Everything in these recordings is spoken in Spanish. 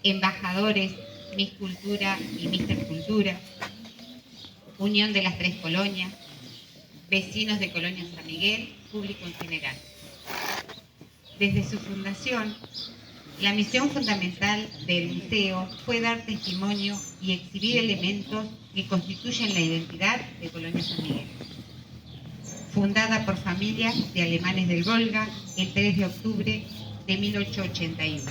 embajadores Miss Cultura y Mister Cultura, Unión de las Tres Colonias, vecinos de Colonia San Miguel, público en general. Desde su fundación, la misión fundamental del museo fue dar testimonio y exhibir elementos que constituyen la identidad de Colonia San Miguel. Fundada por familias de alemanes del Volga el 3 de octubre de 1881.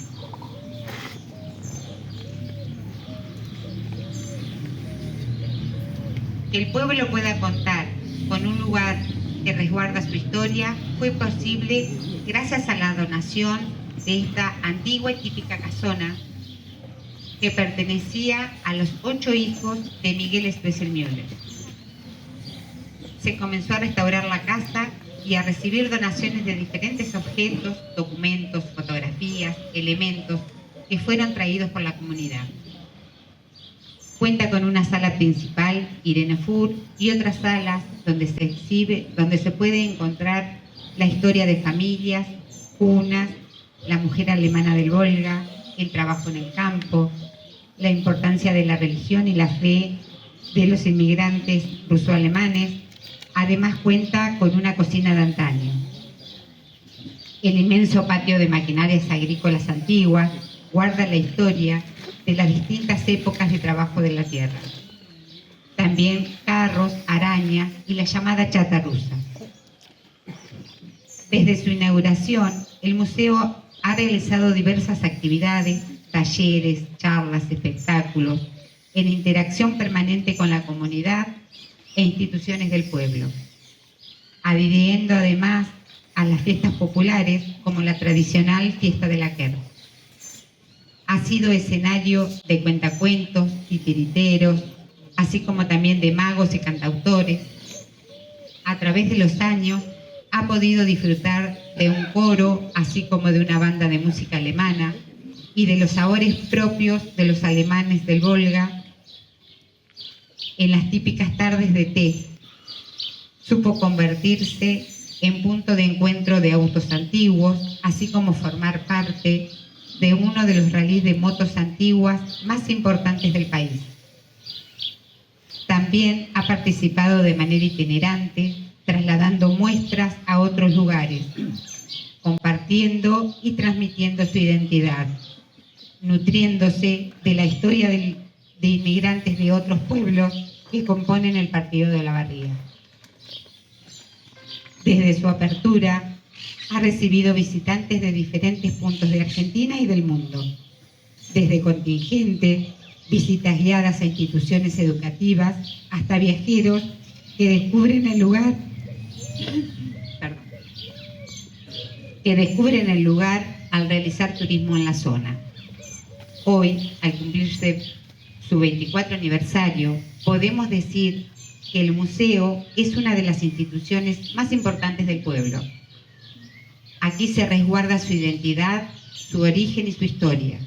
Que el pueblo pueda contar con un lugar que resguarda su historia fue posible gracias a la donación de esta antigua y típica casona que pertenecía a los 8 hijos de Miguel Stoessel-Müller. Se comenzó a restaurar la casa y a recibir donaciones de diferentes objetos, documentos, fotografías, elementos que fueron traídos por la comunidad. Cuenta con una sala principal, Irene Fur, y otras salas donde se puede encontrar la historia de familias, cunas, la mujer alemana del Volga, el trabajo en el campo, la importancia de la religión y la fe de los inmigrantes ruso-alemanes. Además cuenta con una cocina de antaño. El inmenso patio de maquinarias agrícolas antiguas guarda la historia de las distintas épocas de trabajo de la tierra. También carros, arañas y la llamada chata rusa. Desde su inauguración, el museo ha realizado diversas actividades, talleres, charlas, espectáculos, en interacción permanente con la comunidad e instituciones del pueblo, adhiriendo además a las fiestas populares como la tradicional Fiesta de la Quer. Ha sido escenario de cuentacuentos, titiriteros, así como también de magos y cantautores. A través de los años ha podido disfrutar de un coro, así como de una banda de música alemana y de los sabores propios de los alemanes del Volga en las típicas tardes de té. Supo convertirse en punto de encuentro de autos antiguos, así como formar parte de uno de los rallies de motos antiguas más importantes del país. También ha participado de manera itinerante, trasladando muestras a otros lugares, compartiendo y transmitiendo su identidad, nutriéndose de la historia de inmigrantes de otros pueblos que componen el partido de Olavarría. Desde su apertura, ha recibido visitantes de diferentes puntos de Argentina y del mundo, desde contingentes, visitas guiadas a instituciones educativas, hasta viajeros que descubren el lugar, al realizar turismo en la zona. Hoy, al cumplirse su 24 aniversario, podemos decir que el museo es una de las instituciones más importantes del pueblo. Aquí se resguarda su identidad, su origen y su historia,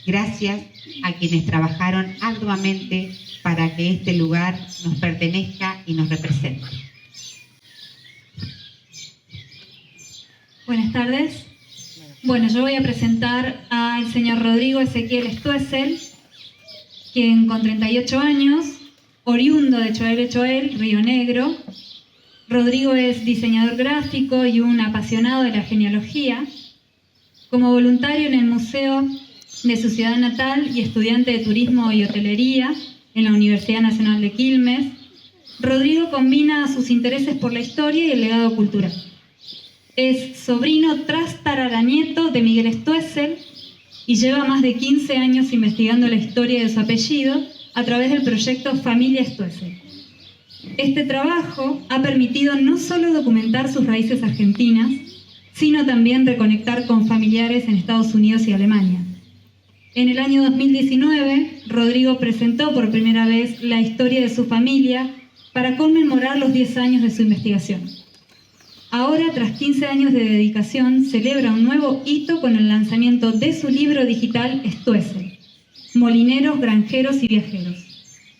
gracias a quienes trabajaron arduamente para que este lugar nos pertenezca y nos represente. Buenas tardes. Bueno, yo voy a presentar al señor Rodrigo Ezequiel Stoessel, quien con 38 años, oriundo de Choel, Río Negro. Rodrigo es diseñador gráfico y un apasionado de la genealogía. Como voluntario en el museo de su ciudad natal y estudiante de turismo y hotelería en la Universidad Nacional de Quilmes, Rodrigo combina sus intereses por la historia y el legado cultural. Es sobrino trastararanieto de Miguel Stoessel y lleva más de 15 años investigando la historia de su apellido a través del proyecto Familia Stoessel. Este trabajo ha permitido no solo documentar sus raíces argentinas, sino también reconectar con familiares en Estados Unidos y Alemania. En el año 2019, Rodrigo presentó por primera vez la historia de su familia para conmemorar los 10 años de su investigación. Ahora, tras 15 años de dedicación, celebra un nuevo hito con el lanzamiento de su libro digital Stoessel, Molineros, Granjeros y Viajeros.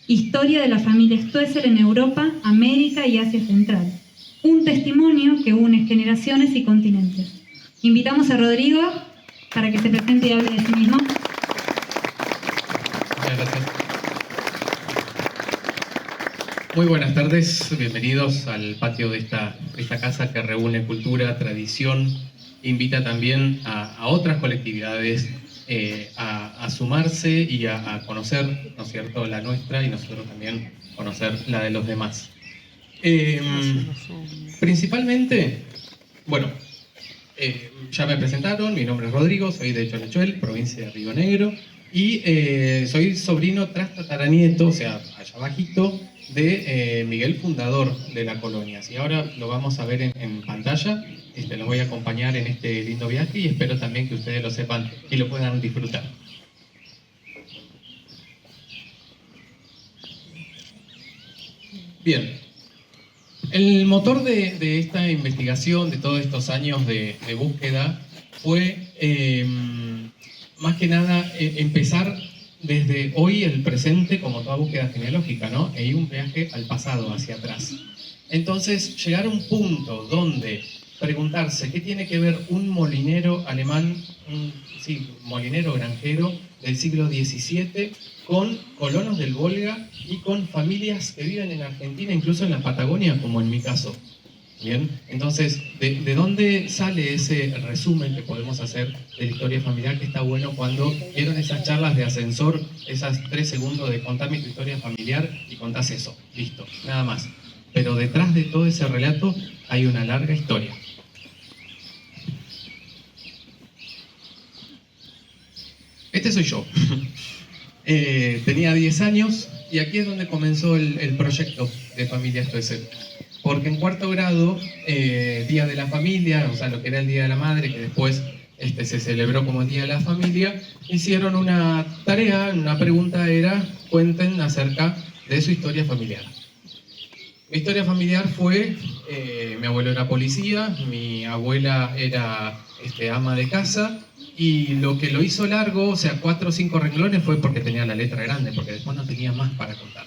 Historia de la familia Stoessel en Europa, América y Asia Central. Un testimonio que une generaciones y continentes. Invitamos a Rodrigo para que se presente y hable de sí mismo. Muy buenas tardes, bienvenidos al patio de esta casa que reúne cultura, tradición, invita también a otras colectividades a sumarse y a conocer, ¿no es cierto?, la nuestra y nosotros también conocer la de los demás. Principalmente, bueno, ya me presentaron, mi nombre es Rodrigo, soy de Cholechuel, provincia de Río Negro, y soy sobrino tras tataranieto, o sea, allá bajito, de Miguel, fundador de la colonia. Y ahora lo vamos a ver en pantalla, los voy a acompañar en este lindo viaje y espero también que ustedes lo sepan y lo puedan disfrutar. Bien, el motor de esta investigación, de todos estos años de búsqueda, fue más que nada empezar desde hoy el presente, como toda búsqueda genealógica, ¿no? E ir un viaje al pasado, hacia atrás. Entonces, llegar a un punto donde preguntarse qué tiene que ver un molinero alemán, molinero granjero del siglo XVII, con colonos del Volga y con familias que viven en Argentina, incluso en la Patagonia, como en mi caso. Bien, entonces, ¿de dónde sale ese resumen que podemos hacer de la historia familiar? Que está bueno cuando vieron esas charlas de ascensor, esas 3 segundos de contame tu historia familiar y contás eso, listo, nada más. Pero detrás de todo ese relato hay una larga historia. Este soy yo. Tenía 10 años y aquí es donde comenzó el proyecto de Familia Stoessel. Porque en 4º grado, Día de la Familia, o sea, lo que era el Día de la Madre, que después se celebró como el Día de la Familia, hicieron una tarea, una pregunta era, cuenten acerca de su historia familiar. Mi historia familiar fue, mi abuelo era policía, mi abuela era ama de casa, y lo que lo hizo largo, o sea, 4 o 5 renglones, fue porque tenía la letra grande, porque después no tenía más para contar.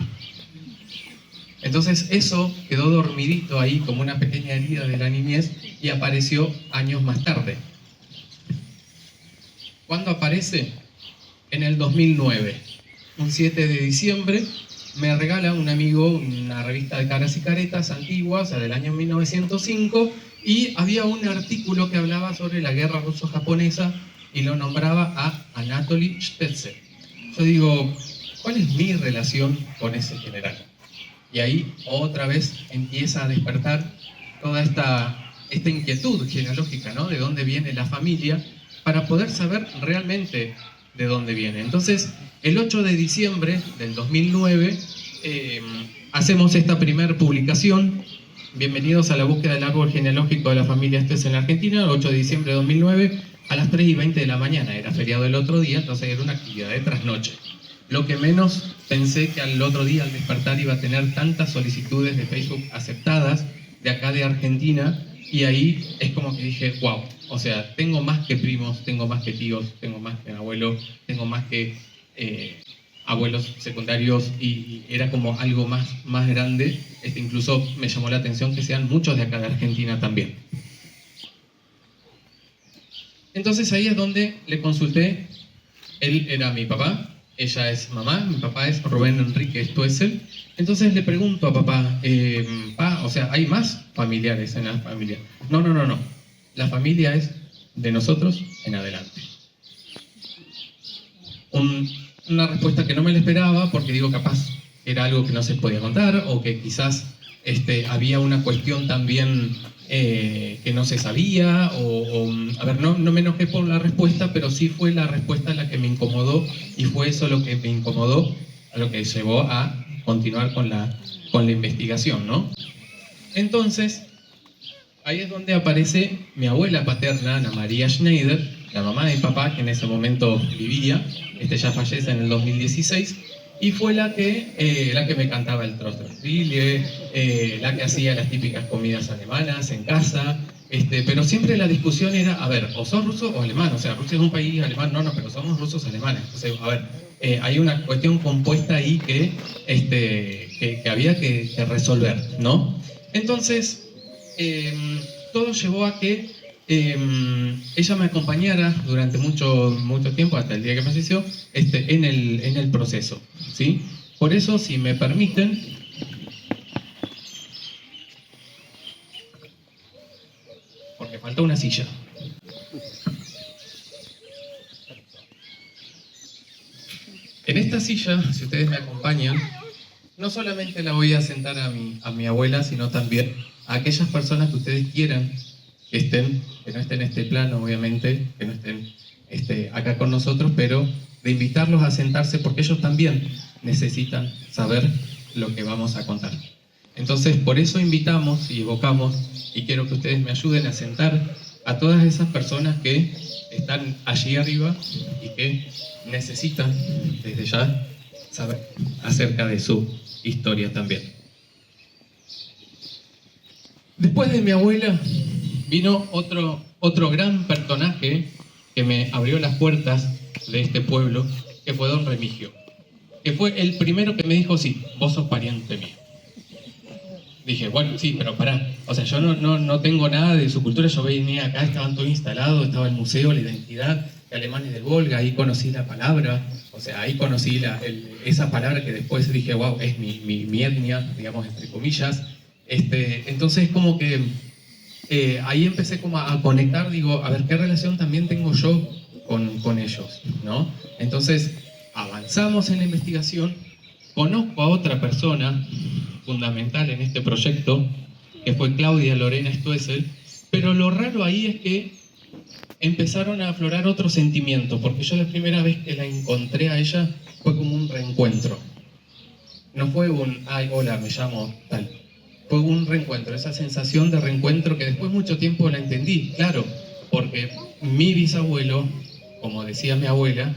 Entonces eso quedó dormidito ahí como una pequeña herida de la niñez y apareció años más tarde. ¿Cuándo aparece? En el 2009. Un 7 de diciembre me regala un amigo una revista de caras y caretas antigua, o sea, del año 1905, y había un artículo que hablaba sobre la guerra ruso-japonesa y lo nombraba a Anatoly Stoessel. Yo digo, ¿cuál es mi relación con ese general? Y ahí otra vez empieza a despertar toda esta inquietud genealógica, ¿no? De dónde viene la familia, para poder saber realmente de dónde viene. Entonces, el 8 de diciembre del 2009 hacemos esta primera publicación. Bienvenidos a la búsqueda del árbol genealógico de la familia Stoessel en la Argentina, el 8 de diciembre de 2009, a las 3:20 de la mañana. Era feriado el otro día, entonces era una actividad de trasnoche. Lo que menos pensé que al otro día, al despertar, iba a tener tantas solicitudes de Facebook aceptadas de acá de Argentina, y ahí es como que dije, wow, o sea, tengo más que primos, tengo más que tíos, tengo más que abuelos, tengo más que abuelos secundarios, y era como algo más grande. Incluso me llamó la atención que sean muchos de acá de Argentina también. Entonces ahí es donde le consulté. Él era mi papá, ella es mamá, mi papá es Rubén Enrique Stoessel. Entonces le pregunto a papá, o sea, ¿hay más familiares en la familia? No. La familia es de nosotros en adelante. Una respuesta que no me la esperaba, porque digo, capaz era algo que no se podía contar, o que quizás había una cuestión también que no se sabía, a ver, no me enojé por la respuesta, pero sí fue la respuesta la que me incomodó, y fue eso lo que me incomodó, a lo que llevó a continuar con la investigación, ¿no? Entonces, ahí es donde aparece mi abuela paterna, Ana María Schneider, la mamá de mi papá, que en ese momento vivía, ya fallece en el 2016, y fue la que me cantaba el Trostlerspiele, la que hacía las típicas comidas alemanas en casa, pero siempre la discusión era, a ver, o sos ruso o alemán, o sea, Rusia es un país alemán, no, pero somos rusos alemanes. Entonces, a ver, hay una cuestión compuesta ahí que había que resolver, ¿no? Entonces, todo llevó a que ella me acompañara durante mucho tiempo, hasta el día que falleció, en el proceso, ¿sí? Por eso, si me permiten, faltó una silla. En esta silla, si ustedes me acompañan, no solamente la voy a sentar a mi abuela, sino también a aquellas personas que ustedes quieran que no estén en este plano, obviamente, que no estén acá con nosotros, pero de invitarlos a sentarse porque ellos también necesitan saber lo que vamos a contar. Entonces, por eso invitamos y evocamos, y quiero que ustedes me ayuden a sentar a todas esas personas que están allí arriba y que necesitan desde ya saber acerca de su historia también. Después de mi abuela vino otro gran personaje que me abrió las puertas de este pueblo, que fue don Remigio, que fue el primero que me dijo: sí, vos sos pariente mío. Dije, bueno, sí, pero pará, o sea, yo no tengo nada de su cultura, yo venía acá, estaban todos instalados, estaba el museo, la identidad de alemanes del Volga, ahí conocí la palabra, o sea, ahí conocí esa palabra que después dije, wow, es mi etnia, digamos, entre comillas. Entonces, como que ahí empecé como a conectar, digo, a ver, ¿qué relación también tengo yo con ellos, ¿no? Entonces, avanzamos en la investigación, conozco a otra persona fundamental en este proyecto, que fue Claudia Lorena Stoessel, pero lo raro ahí es que empezaron a aflorar otros sentimientos, porque yo la primera vez que la encontré a ella fue como un reencuentro. No fue un, ay, hola, me llamo tal. Fue un reencuentro, esa sensación de reencuentro que después mucho tiempo la entendí, claro, porque mi bisabuelo, como decía mi abuela,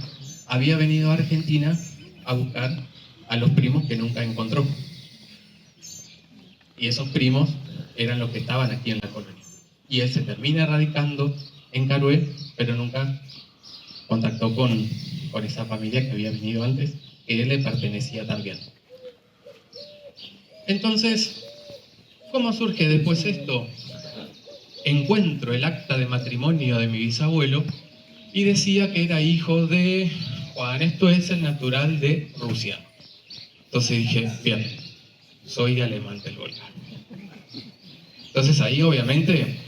había venido a Argentina a buscar a los primos que nunca encontró. Y esos primos eran los que estaban aquí en la colonia. Y él se termina radicando en Carué, pero nunca contactó con esa familia que había venido antes, que él le pertenecía también. Entonces, ¿cómo surge después esto? Encuentro el acta de matrimonio de mi bisabuelo y decía que era hijo de Juan Stoessel, natural de Rusia. Entonces dije, bien, soy alemán del Volga. Entonces ahí obviamente,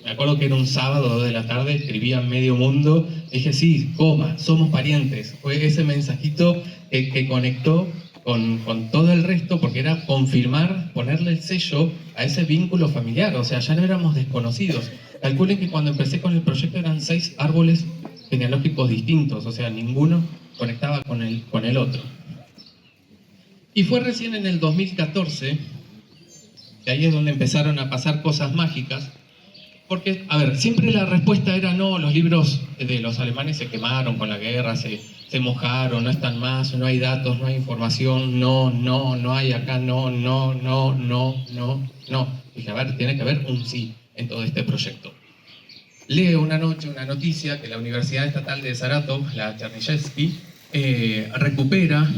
me acuerdo que era un sábado, 2 de la tarde, escribía en Medio Mundo, dije, sí, somos parientes. Fue ese mensajito que conectó con todo el resto, porque era confirmar, ponerle el sello a ese vínculo familiar, o sea, ya no éramos desconocidos. Calculen que cuando empecé con el proyecto eran 6 árboles genealógicos distintos, o sea, ninguno conectaba con el otro. Y fue recién en el 2014, que ahí es donde empezaron a pasar cosas mágicas, porque, a ver, siempre la respuesta era no, los libros de los alemanes se quemaron con la guerra, se mojaron, no están más, no hay datos, no hay información, no hay acá, no. Dije, a ver, tiene que haber un sí en todo este proyecto. Leo una noche una noticia que la Universidad Estatal de Saratov, la Chernyshevsky, recupera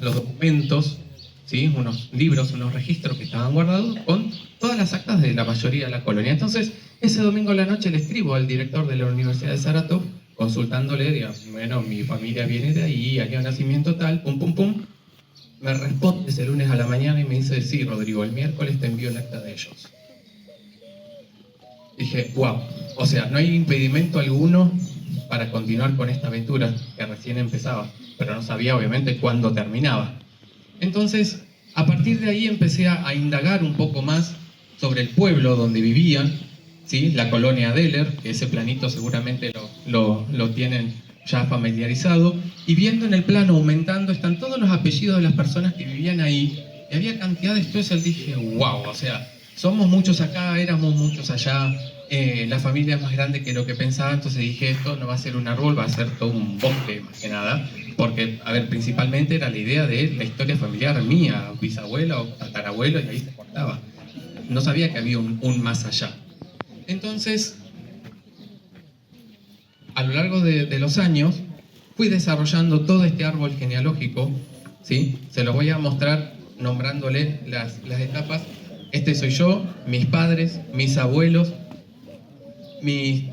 los documentos, ¿sí? Unos libros, unos registros que estaban guardados con todas las actas de la mayoría de la colonia. Entonces, ese domingo a la noche le escribo al director de la Universidad de Saratov, consultándole, digamos, bueno, mi familia viene de ahí, año de nacimiento tal, pum. Me responde ese lunes a la mañana y me dice, sí, Rodrigo, el miércoles te envío el acta de ellos. Dije, wow, o sea, no hay impedimento alguno para continuar con esta aventura que recién empezaba, pero no sabía obviamente cuándo terminaba. Entonces, a partir de ahí empecé a indagar un poco más sobre el pueblo donde vivían, ¿sí? La colonia Deller, que ese planito seguramente lo tienen ya familiarizado, y viendo en el plano aumentando, están todos los apellidos de las personas que vivían ahí, y había cantidad de Stoessel. Dije, wow, o sea, somos muchos acá, éramos muchos allá, la familia es más grande que lo que pensaba. Entonces dije, esto no va a ser un árbol, va a ser todo un bosque más que nada, porque, a ver, principalmente era la idea de la historia familiar mía, bisabuelo, tatarabuelo, y ahí se cortaba. No sabía que había un más allá. Entonces, a lo largo de los años, fui desarrollando todo este árbol genealógico, ¿sí? Se lo voy a mostrar nombrándole las etapas. Este soy yo, mis padres, mis abuelos, mis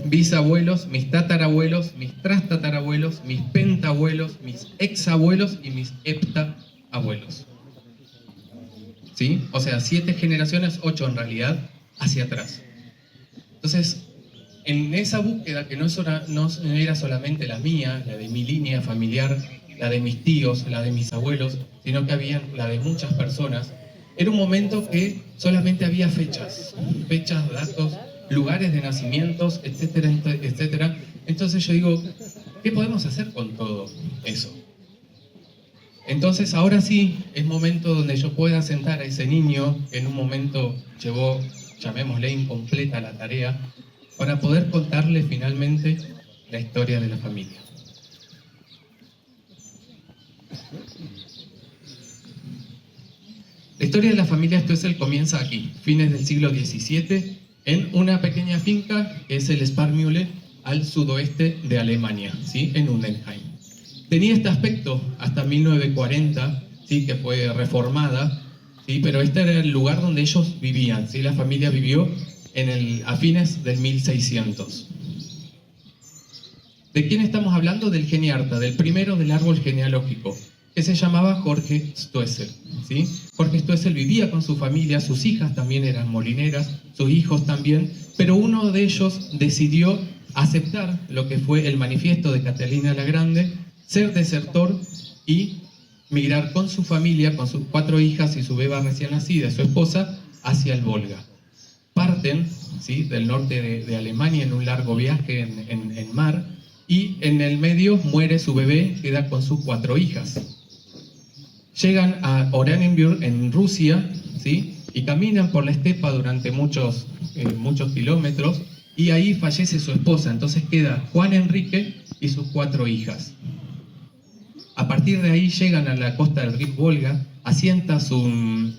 bisabuelos, mis tatarabuelos, mis trastatarabuelos, mis pentabuelos, mis exabuelos y mis heptaabuelos. ¿Sí? O sea, 7 generaciones, 8 en realidad, hacia atrás. Entonces, en esa búsqueda, que no era solamente la mía, la de mi línea familiar, la de mis tíos, la de mis abuelos, sino que había la de muchas personas, era un momento que solamente había fechas, datos, lugares de nacimientos, etcétera, etcétera. Entonces yo digo, ¿qué podemos hacer con todo eso? Entonces ahora sí, es momento donde yo pueda sentar a ese niño que en un momento llevó, llamémosle, incompleta la tarea, para poder contarle finalmente la historia de la familia. La historia de la familia Stoessel comienza aquí, fines del siglo XVII, en una pequeña finca que es el Sparmühle, al sudoeste de Alemania, ¿sí? En Undenheim. Tenía este aspecto hasta 1940, ¿sí? Que fue reformada, ¿sí? Pero este era el lugar donde ellos vivían, ¿sí? La familia vivió a fines del 1600. ¿De quién estamos hablando? Del geniarta, del primero del árbol genealógico, que se llamaba Jorge Stoessel, ¿sí? Jorge Stoessel vivía con su familia, sus hijas también eran molineras, sus hijos también, pero uno de ellos decidió aceptar lo que fue el manifiesto de Catalina la Grande, ser desertor y migrar con su familia, con sus 4 hijas y su beba recién nacida, su esposa, hacia el Volga. Parten, ¿sí? Del norte de Alemania en un largo viaje en mar, y en el medio muere su bebé, queda con sus 4 hijas. Llegan a Oranienburg en Rusia, ¿sí? Y caminan por la estepa durante muchos kilómetros, y ahí fallece su esposa. Entonces queda Juan Enrique y sus 4 hijas. A partir de ahí llegan a la costa del río Volga, asienta su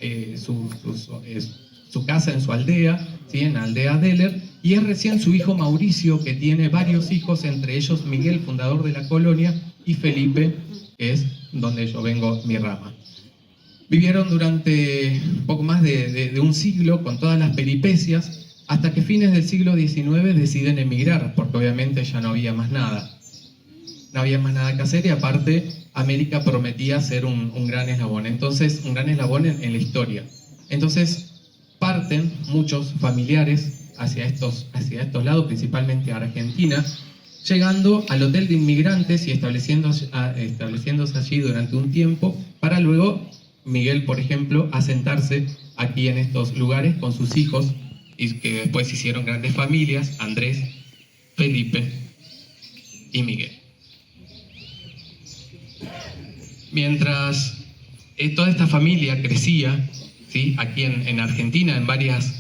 casa en su aldea, ¿sí? En la aldea Deller, y es recién su hijo Mauricio, que tiene varios hijos, entre ellos Miguel, fundador de la colonia, y Felipe, que es donde yo vengo, mi rama. Vivieron durante poco más de un siglo con todas las peripecias, hasta que fines del siglo XIX deciden emigrar, porque obviamente ya no había más nada. No había más nada que hacer, y aparte América prometía ser un gran eslabón, entonces un gran eslabón en la historia. Entonces parten muchos familiares hacia estos lados, principalmente a Argentina, llegando al hotel de inmigrantes y estableciéndose allí durante un tiempo, para luego Miguel, por ejemplo, asentarse aquí en estos lugares con sus hijos, y que después hicieron grandes familias, Andrés, Felipe y Miguel. Mientras toda esta familia crecía, ¿sí? Aquí en Argentina, en varias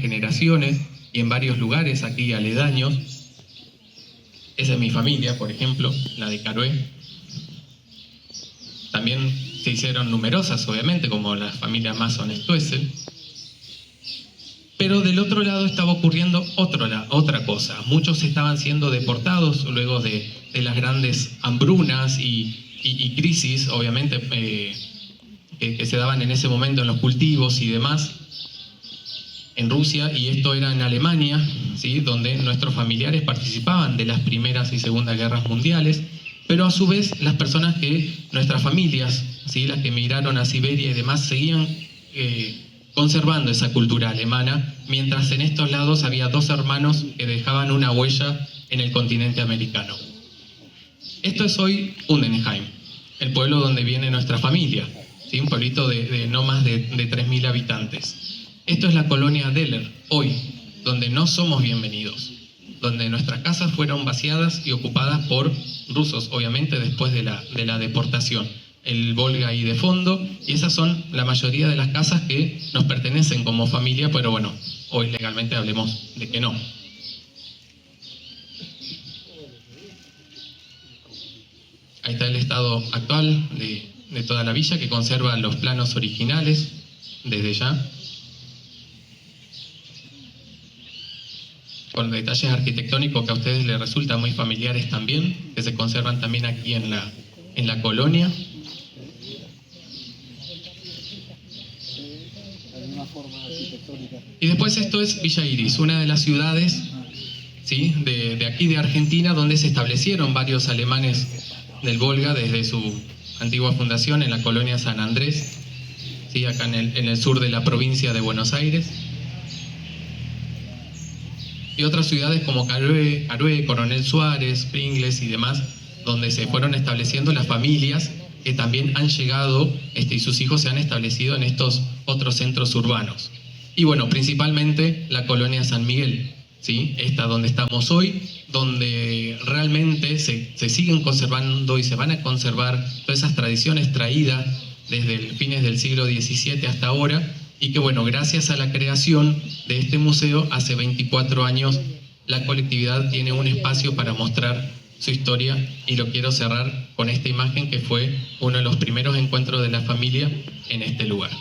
generaciones y en varios lugares aquí aledaños. Esa es mi familia, por ejemplo, la de Carué. También se hicieron numerosas, obviamente, como las familias Mason-Stoessel. Pero del otro lado estaba ocurriendo otra cosa. Muchos estaban siendo deportados luego de las grandes hambrunas y crisis, obviamente, que se daban en ese momento en los cultivos y demás en Rusia, y esto era en Alemania, ¿sí? Donde nuestros familiares participaban de las primeras y segundas guerras mundiales, pero a su vez las personas nuestras familias, ¿sí? Las que emigraron a Siberia y demás, seguían conservando esa cultura alemana, mientras en estos lados había 2 hermanos que dejaban una huella en el continente americano. Esto es hoy Undenheim, el pueblo donde viene nuestra familia, ¿sí? Un pueblito de no más de 3.000 habitantes. Esto es la colonia Deller, hoy, donde no somos bienvenidos, donde nuestras casas fueron vaciadas y ocupadas por rusos, obviamente después de la deportación. El Volga ahí de fondo, y esas son la mayoría de las casas que nos pertenecen como familia, pero bueno, hoy legalmente hablemos de que no. Ahí está el estado actual de toda la villa, que conserva los planos originales desde ya, con detalles arquitectónicos que a ustedes les resultan muy familiares también, que se conservan también aquí en la colonia. Y después esto es Villa Iris, una de las ciudades, ¿sí? de aquí de Argentina, donde se establecieron varios alemanes del Volga desde su antigua fundación en la colonia San Andrés, ¿sí? Acá en el sur de la provincia de Buenos Aires. y otras ciudades como Carué, Coronel Suárez, Pringles y demás, donde se fueron estableciendo las familias que también han llegado y sus hijos se han establecido en estos otros centros urbanos. Y bueno, principalmente la colonia San Miguel, ¿sí? Esta donde estamos hoy, donde realmente se siguen conservando y se van a conservar todas esas tradiciones traídas desde fines del siglo XVII hasta ahora, y que bueno, gracias a la creación de este museo, hace 24 años, la colectividad tiene un espacio para mostrar su historia, y lo quiero cerrar con esta imagen que fue uno de los primeros encuentros de la familia en este lugar.